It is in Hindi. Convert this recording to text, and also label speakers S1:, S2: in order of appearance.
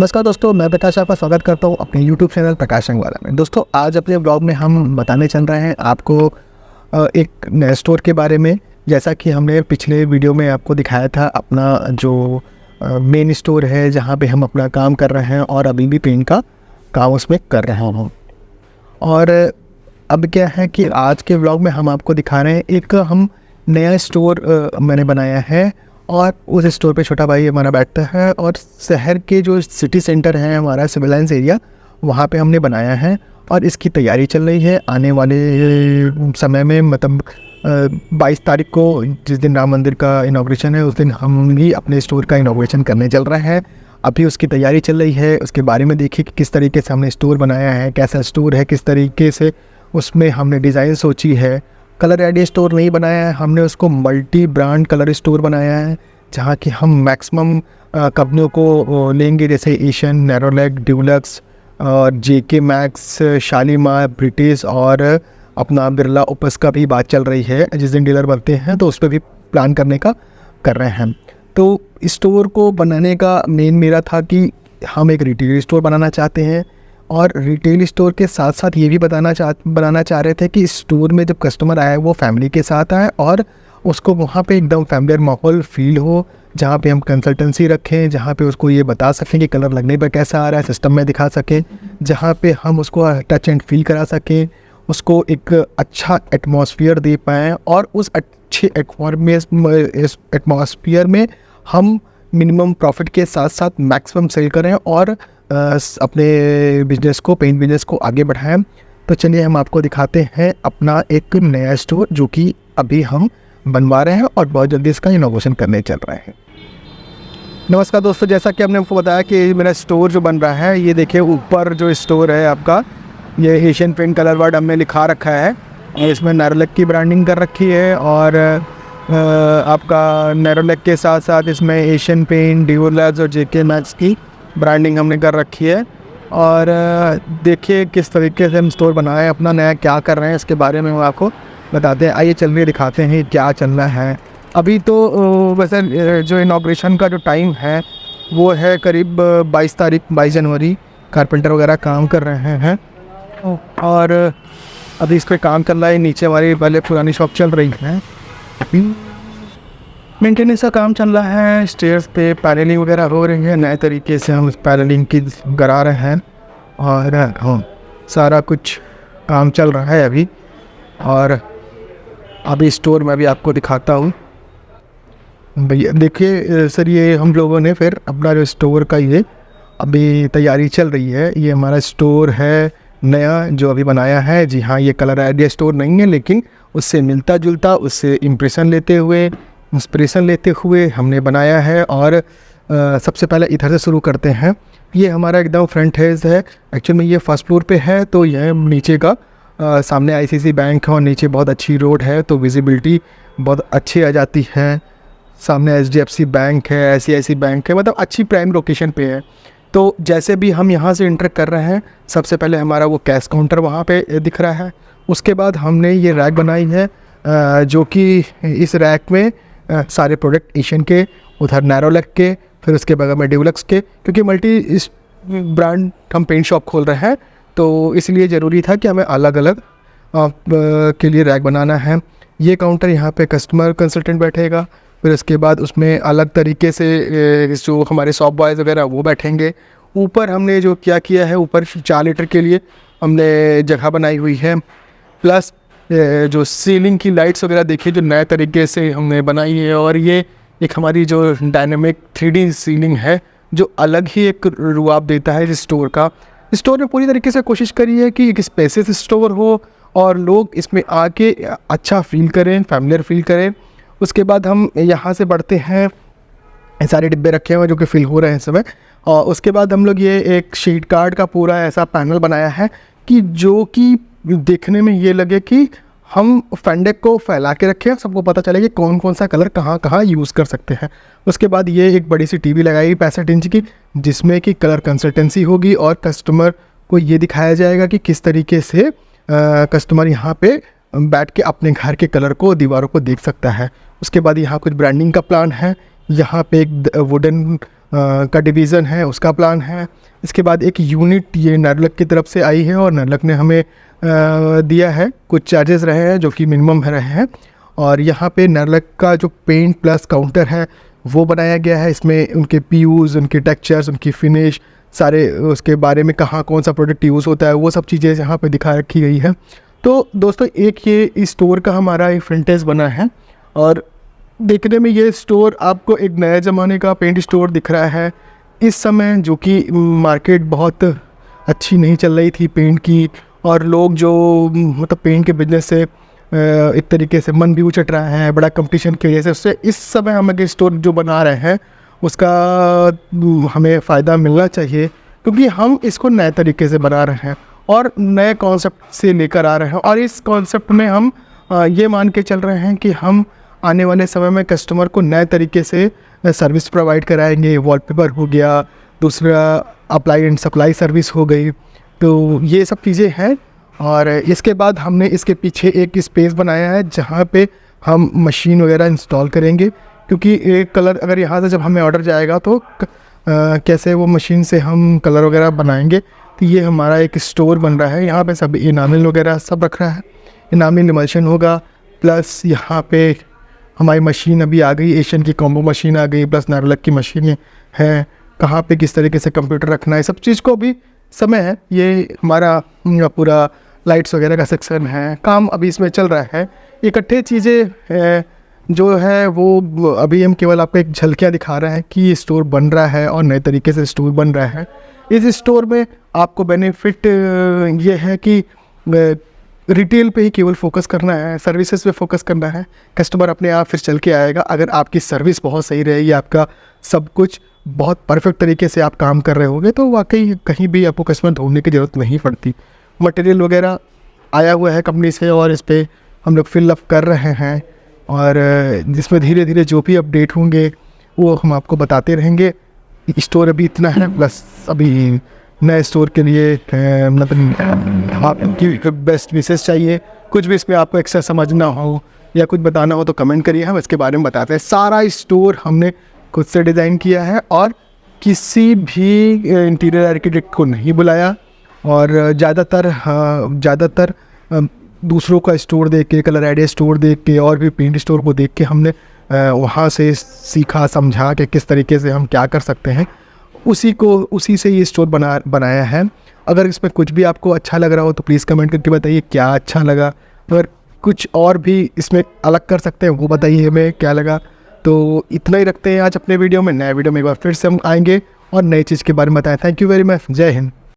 S1: नमस्कार दोस्तों, मैं प्रकाश आपका स्वागत करता हूं अपने YouTube चैनल प्रकाश संगवाला में। दोस्तों, आज अपने ब्लॉग में हम बताने चल रहे हैं आपको एक नए स्टोर के बारे में। जैसा कि हमने पिछले वीडियो में आपको दिखाया था, अपना जो मेन स्टोर है जहां पे हम अपना काम कर रहे हैं और अभी भी पेंट का काम उसमें कर रहे हैं। और अब क्या है कि आज के ब्लॉग में हम आपको दिखा रहे हैं एक हम नया स्टोर मैंने बनाया है और उस स्टोर पे छोटा भाई हमारा बैठता है और शहर के जो सिटी सेंटर है हमारा सिविल लाइन्स एरिया, वहाँ पे हमने बनाया है और इसकी तैयारी चल रही है। आने वाले समय में मतलब 22 तारीख को जिस दिन राम मंदिर का इनॉग्रेशन है, उस दिन हम भी अपने स्टोर का इनॉग्रेशन करने चल रहा है। अभी उसकी तैयारी चल रही है। उसके बारे में देखिए कि किस तरीके से हमने स्टोर बनाया है, कैसा स्टोर है, किस तरीके से उसमें हमने डिज़ाइन सोची है। कलर आइडिया स्टोर नहीं बनाया है हमने, उसको मल्टी ब्रांड कलर स्टोर बनाया है, जहाँ कि हम मैक्सिमम कंपनियों को लेंगे, जैसे एशियन, नैरोलैक, ड्यूलक्स और जेके मैक्स, शालीमार, ब्रिटिश और अपना बिरला ओपस का भी बात चल रही है। जिस दिन डीलर बनते हैं तो उस पर भी प्लान करने का कर रहे हैं। तो स्टोर को बनाने का मेन मेरा था कि हम एक रिटेल स्टोर बनाना चाहते हैं और रिटेल स्टोर के साथ साथ ये भी बनाना चाह रहे थे कि स्टोर में जब कस्टमर आए वो फैमिली के साथ आए और उसको वहाँ पे एकदम फैमिलियर माहौल फील हो, जहाँ पे हम कंसल्टेंसी रखें, जहाँ पे उसको ये बता सकें कि कलर लगने पर कैसा आ रहा है, सिस्टम में दिखा सकें, जहाँ पे हम उसको टच एंड फील करा सकें, उसको एक अच्छा एटमॉस्फेयर दे पाएँ और उस अच्छे एटमॉस्फेयर में हम मिनिमम प्रॉफिट के साथ साथ मैक्सिमम सेल करें और अपने बिजनेस को, पेंट बिजनेस को आगे बढ़ाएं। तो चलिए हम आपको दिखाते हैं अपना एक नया स्टोर जो कि अभी हम बनवा रहे हैं और बहुत जल्दी इसका इनॉग्रेशन करने चल रहे हैं। नमस्कार दोस्तों, जैसा कि हमने आपको बताया कि मेरा स्टोर जो बन रहा है, ये देखिए ऊपर जो स्टोर है आपका, ये एशियन पेंट कलर वर्ड हमने लिखा रखा है और इसमें नैरोलैक की ब्रांडिंग कर रखी है और आपका नैरोलैक के साथ साथ इसमें एशियन पेंट, ड्यूलक्स और जेके मैक्स की ब्रांडिंग हमने कर रखी है। और देखिए किस तरीके से हम स्टोर बनाए, अपना नया क्या कर रहे हैं इसके बारे में हम आपको बताते हैं। आइए चलिए दिखाते हैं क्या चल रहा है। अभी तो वैसे जो इनॉग्रेशन का जो टाइम है वो है करीब 22 तारीख, 22 जनवरी। कारपेंटर वगैरह काम कर रहे हैं और अभी इस पर काम चल रहा है। नीचे हमारी पहले पुरानी शॉप चल रही है, मेंटेनेंस का काम चल रहा है। स्टेयर्स पे पैनलिंग वगैरह हो रही है, नए तरीके से हम उस पैनलिंग की करा रहे हैं और सारा कुछ काम चल रहा है अभी। और अभी स्टोर में भी आपको दिखाता हूँ। भैया देखिए सर, ये हम लोगों ने फिर अपना जो स्टोर का ये अभी तैयारी चल रही है। ये हमारा स्टोर है नया जो अभी बनाया है। जी हाँ, ये कलर आइडिया स्टोर नहीं है, लेकिन उससे मिलता जुलता, उससे इंप्रेशन लेते हुए, इंस्पिरेशन लेते हुए हमने बनाया है। और सबसे पहले इधर से शुरू करते हैं। ये हमारा एकदम फ्रंट फेस है। एक्चुअल में ये फर्स्ट फ्लोर पे है, तो यह नीचे का सामने आईसीआईसी बैंक है और नीचे बहुत अच्छी रोड है, तो विजिबिलिटी बहुत अच्छी आ जाती है। सामने एचडीएफसी बैंक है, आईसीआईसी बैंक है, मतलब अच्छी प्राइम लोकेशन पे है। तो जैसे भी हम यहाँ से इंटर कर रहे हैं, सबसे पहले हमारा वो कैश काउंटर वहाँ पे दिख रहा है। उसके बाद हमने ये रैक बनाई है जो कि इस रैक में सारे प्रोडक्ट एशियन के, उधर नैरोलैक के, फिर उसके बगल में ड्यूलक्स के, क्योंकि मल्टी ब्रांड हम पेंट शॉप खोल रहे हैं तो इसलिए ज़रूरी था कि हमें अलग अलग के लिए रैक बनाना है। ये काउंटर यहाँ पे कस्टमर कंसल्टेंट बैठेगा, फिर उसके बाद उसमें अलग तरीके से जो हमारे शॉप बॉयज़ वगैरह वो बैठेंगे। ऊपर हमने जो क्या किया है, ऊपर 4 लीटर के लिए हमने जगह बनाई हुई है। प्लस जो सीलिंग की लाइट्स वगैरह देखिए जो नए तरीके से हमने बनाई है। और ये एक हमारी जो डायनेमिक 3D सीलिंग है जो अलग ही एक रुआब देता है इस स्टोर का। स्टोर में पूरी तरीके से कोशिश करी है कि एक स्पेसियस स्टोर हो और लोग इसमें आके अच्छा फील करें, फैमिलियर फील करें। उसके बाद हम यहाँ से बढ़ते हैं, सारे डिब्बे रखे हुए हैं जो कि फिल हो रहे हैं इस समय। और उसके बाद हम लोग ये एक शीट कार्ड का पूरा ऐसा पैनल बनाया है कि जो कि देखने में ये लगे कि हम फैंडेक को फैला के रखें, सबको पता चले कि कौन कौन सा कलर कहाँ कहाँ यूज़ कर सकते हैं। उसके बाद ये एक बड़ी सी टीवी लगाई 65 इंच की, जिसमें कि कलर कंसल्टेंसी होगी और कस्टमर को ये दिखाया जाएगा कि किस तरीके से कस्टमर यहाँ पे बैठ के अपने घर के कलर को, दीवारों को देख सकता है। उसके बाद यहाँ कुछ ब्रांडिंग का प्लान है। यहाँ पे एक वुडन का डिवीज़न है उसका प्लान है। इसके बाद एक यूनिट ये नेरलक की तरफ से आई है और नेरलक ने हमें दिया है, कुछ चार्जेस रहे हैं जो कि मिनिमम रहे हैं। और यहाँ पे नेरलक का जो पेंट प्लस काउंटर है वो बनाया गया है। इसमें उनके पीयूज़, उनके टेक्सचर्स, उनकी फिनिश, सारे उसके बारे में कहाँ कौन सा प्रोडक्ट यूज़ होता है वो सब चीज़ें यहाँ पे दिखा रखी गई है। तो दोस्तों एक ये इस स्टोर का हमारा एक फ्रंटेज बना है और देखने में ये स्टोर आपको एक नए ज़माने का पेंट स्टोर दिख रहा है। इस समय जो कि मार्केट बहुत अच्छी नहीं चल रही थी पेंट की, और लोग जो मतलब पेंट के बिजनेस से एक तरीके से मन भी उचट रहा है बड़ा कंपटीशन की वजह से। उससे इस समय हम एक स्टोर जो बना रहे हैं उसका हमें फ़ायदा मिलना चाहिए, क्योंकि हम इसको नए तरीके से बना रहे हैं और नए कॉन्सेप्ट से लेकर आ रहे हैं। और इस कॉन्सेप्ट में हम ये मान के चल रहे हैं कि हम आने वाले समय में कस्टमर को नए तरीके से सर्विस प्रोवाइड कराएंगे। वॉलपेपर हो गया, दूसरा अप्लाई एंड सप्लाई सर्विस हो गई, तो ये सब चीज़ें हैं। और इसके बाद हमने इसके पीछे एक स्पेस बनाया है जहाँ पे हम मशीन वगैरह इंस्टॉल करेंगे, क्योंकि एक कलर अगर यहाँ से जब हमें ऑर्डर जाएगा तो कैसे वो मशीन से हम कलर वगैरह बनाएंगे। तो ये हमारा एक स्टोर बन रहा है, यहाँ पे सब इनामिल वगैरह सब रख रहा है। इनामिल इमल्शन होगा, प्लस यहाँ पे हमारी मशीन अभी आ गई, एशियन की कॉम्बो मशीन आ गई, प्लस नेरलक की मशीनें हैं। कहाँ पे किस तरीके से कंप्यूटर रखना है, सब चीज़ को अभी समय है। ये हमारा पूरा लाइट्स वगैरह का सेक्शन है, काम अभी इसमें चल रहा है। इकट्ठे चीज़ें जो है वो अभी हम केवल आपको एक झलकियाँ दिखा रहे हैं कि ये स्टोर बन रहा है और नए तरीके से स्टोर बन रहा है। इस स्टोर में आपको बेनिफिट ये है कि रिटेल पे ही केवल फोकस करना है, सर्विसेज पे फोकस करना है। कस्टमर अपने आप फिर चल के आएगा अगर आपकी सर्विस बहुत सही रहेगी, आपका सब कुछ बहुत परफेक्ट तरीके से आप काम कर रहे होगे, तो वाकई कहीं भी आपको कस्टमर ढूंढने की ज़रूरत नहीं पड़ती। मटेरियल वगैरह आया हुआ है कंपनी से और इस पर हम लोग फिल अप कर रहे हैं, और जिसमें धीरे धीरे जो भी अपडेट होंगे वो हम आपको बताते रहेंगे। स्टोर अभी इतना है, प्लस अभी नए स्टोर के लिए मतलब आपकी बेस्ट विशेष चाहिए। कुछ भी इसमें आपको एक्स्ट्रा समझना हो या कुछ बताना हो तो कमेंट करिए, हम इसके बारे में बताते हैं। सारा स्टोर हमने खुद से डिज़ाइन किया है और किसी भी इंटीरियर आर्किटेक्ट को नहीं बुलाया, और ज़्यादातर दूसरों का स्टोर देख के, कलर आइडिया स्टोर देख के और भी पेंट स्टोर को देख के हमने वहाँ से सीखा समझा कि किस तरीके से हम क्या कर सकते हैं। उसी से ये स्टोर बनाया है। अगर इसमें कुछ भी आपको अच्छा लग रहा हो तो प्लीज़ कमेंट करके बताइए क्या अच्छा लगा। अगर कुछ और भी इसमें अलग कर सकते हैं वो बताइए हमें क्या लगा। तो इतना ही रखते हैं आज अपने वीडियो में। नए वीडियो में एक बार फिर से हम आएंगे और नई चीज़ के बारे में बताएं। Thank you very much. जय हिंद।